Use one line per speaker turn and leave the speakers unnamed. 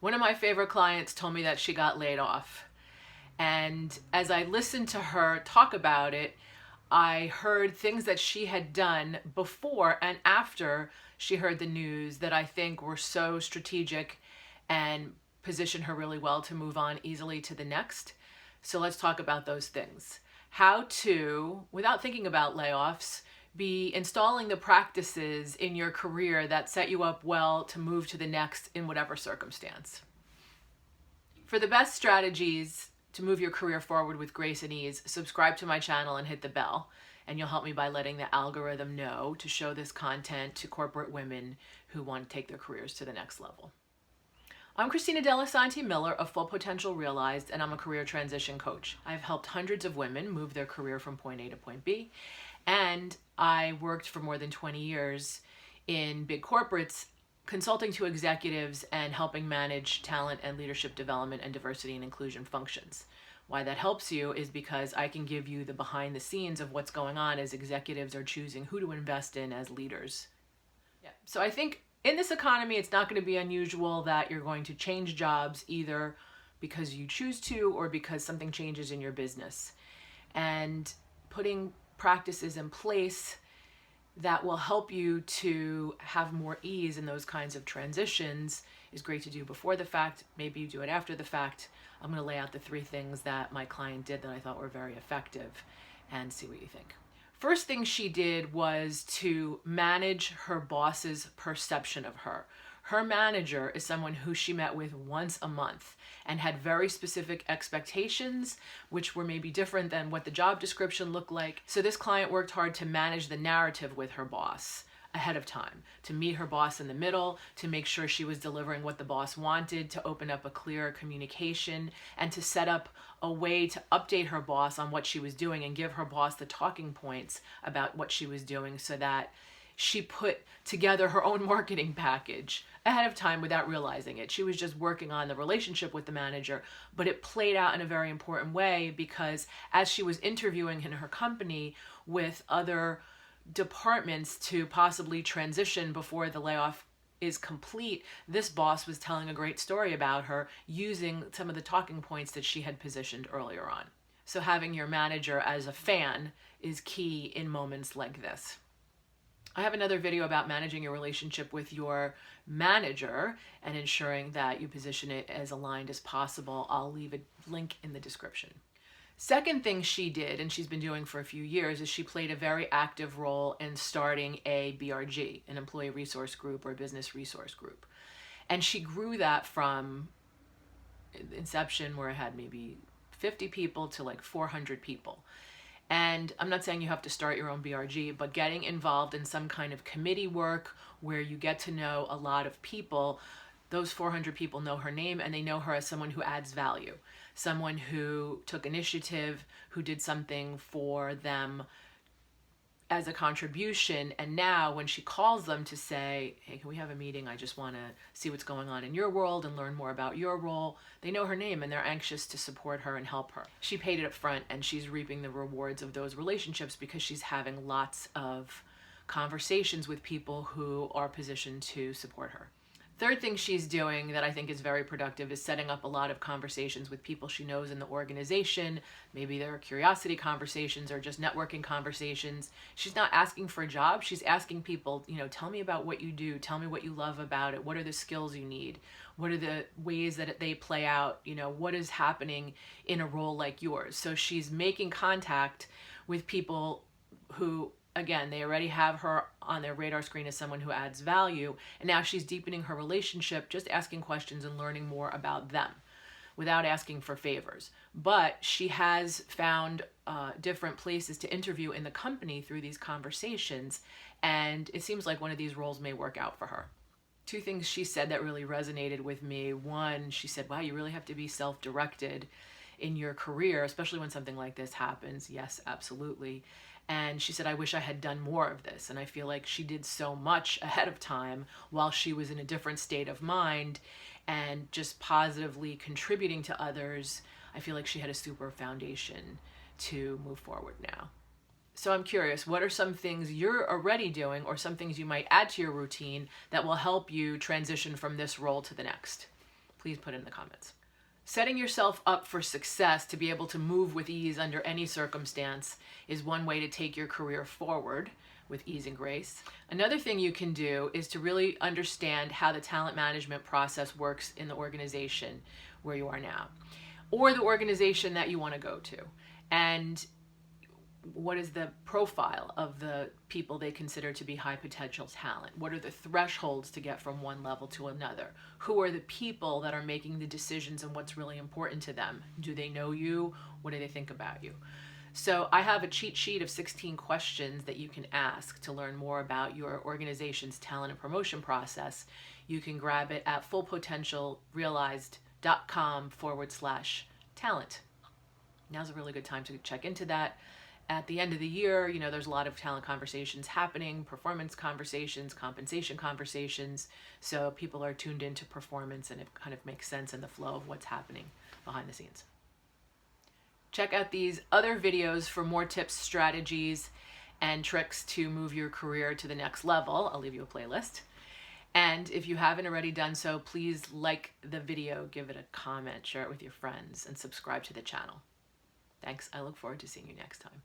One of my favorite clients told me that she got laid off. And as I listened to her talk about it, I heard things that she had done before and after she heard the news that I think were so strategic and positioned her really well to move on easily to the next. So let's talk about those things. How to, without thinking about layoffs, be installing the practices in your career that set you up well to move to the next in whatever circumstance. For the best strategies to move your career forward with grace and ease, subscribe to my channel and hit the bell. And you'll help me by letting the algorithm know to show this content to corporate women who want to take their careers to the next level. I'm Christina dellisanti-Miller of Full Potential Realized, and I'm a career transition coach. I've helped hundreds of women move their career from point A to point B, and I worked for more than 20 years in big corporates, consulting to executives and helping manage talent and leadership development and diversity and inclusion functions. Why that helps you is because I can give you the behind the scenes of what's going on as executives are choosing who to invest in as leaders. So I think in this economy, it's not going to be unusual that you're going to change jobs either because you choose to or because something changes in your business. And putting practices in place that will help you to have more ease in those kinds of transitions is great to do before the fact. Maybe you do it after the fact. I'm going to lay out the 3 things that my client did that I thought were very effective and see what you think. First thing she did was to manage her boss's perception of her. Her manager is someone who she met with once a month and had very specific expectations, which were maybe different than what the job description looked like. So this client worked hard to manage the narrative with her boss ahead of time, to meet her boss in the middle, to make sure she was delivering what the boss wanted, to open up a clear communication, and to set up a way to update her boss on what she was doing and give her boss the talking points about what she was doing so that she put together her own marketing package ahead of time without realizing it. She was just working on the relationship with the manager, but it played out in a very important way because as she was interviewing in her company with other departments to possibly transition before the layoff is complete, this boss was telling a great story about her using some of the talking points that she had positioned earlier on. So having your manager as a fan is key in moments like this. I have another video about managing your relationship with your manager and ensuring that you position it as aligned as possible. I'll leave a link in the description. Second thing she did, and she's been doing for a few years, is she played a very active role in starting a BRG, an employee resource group or business resource group. And she grew that from inception where it had maybe 50 people to like 400 people. And I'm not saying you have to start your own BRG, but getting involved in some kind of committee work where you get to know a lot of people. Those 400 people know her name and they know her as someone who adds value, someone who took initiative, who did something for them as a contribution. And now when she calls them to say, hey, can we have a meeting? I just want to see what's going on in your world and learn more about your role. They know her name and they're anxious to support her and help her. She paid it up front and she's reaping the rewards of those relationships because she's having lots of conversations with people who are positioned to support her. Third thing she's doing that I think is very productive is setting up a lot of conversations with people she knows in the organization. Maybe they're curiosity conversations or just networking conversations. She's not asking for a job. She's asking people, tell me about what you do. Tell me what you love about it. What are the skills you need? What are the ways that they play out? What is happening in a role like yours? So she's making contact with people who, again, they already have her on their radar screen as someone who adds value, and now she's deepening her relationship, just asking questions and learning more about them without asking for favors. But she has found different places to interview in the company through these conversations, and it seems like one of these roles may work out for her. 2 things she said that really resonated with me. One, she said, wow, you really have to be self-directed in your career, especially when something like this happens. Yes, absolutely. And she said, I wish I had done more of this. And I feel like she did so much ahead of time while she was in a different state of mind and just positively contributing to others. I feel like she had a super foundation to move forward now. So I'm curious, what are some things you're already doing or some things you might add to your routine that will help you transition from this role to the next? Please put it in the comments. Setting yourself up for success to be able to move with ease under any circumstance is one way to take your career forward with ease and grace. Another thing you can do is to really understand how the talent management process works in the organization where you are now, or the organization that you want to go to. And what is the profile of the people they consider to be high potential talent? What are the thresholds to get from one level to another? Who are the people that are making the decisions and what's really important to them? Do they know you? What do they think about you? So I have a cheat sheet of 16 questions that you can ask to learn more about your organization's talent and promotion process. You can grab it at fullpotentialrealized.com/talent. Now's a really good time to check into that. At the end of the year, there's a lot of talent conversations happening, performance conversations, compensation conversations. So people are tuned into performance, and it kind of makes sense in the flow of what's happening behind the scenes. Check out these other videos for more tips, strategies, and tricks to move your career to the next level. I'll leave you a playlist. And if you haven't already done so, please like the video, give it a comment, share it with your friends, and subscribe to the channel. Thanks. I look forward to seeing you next time.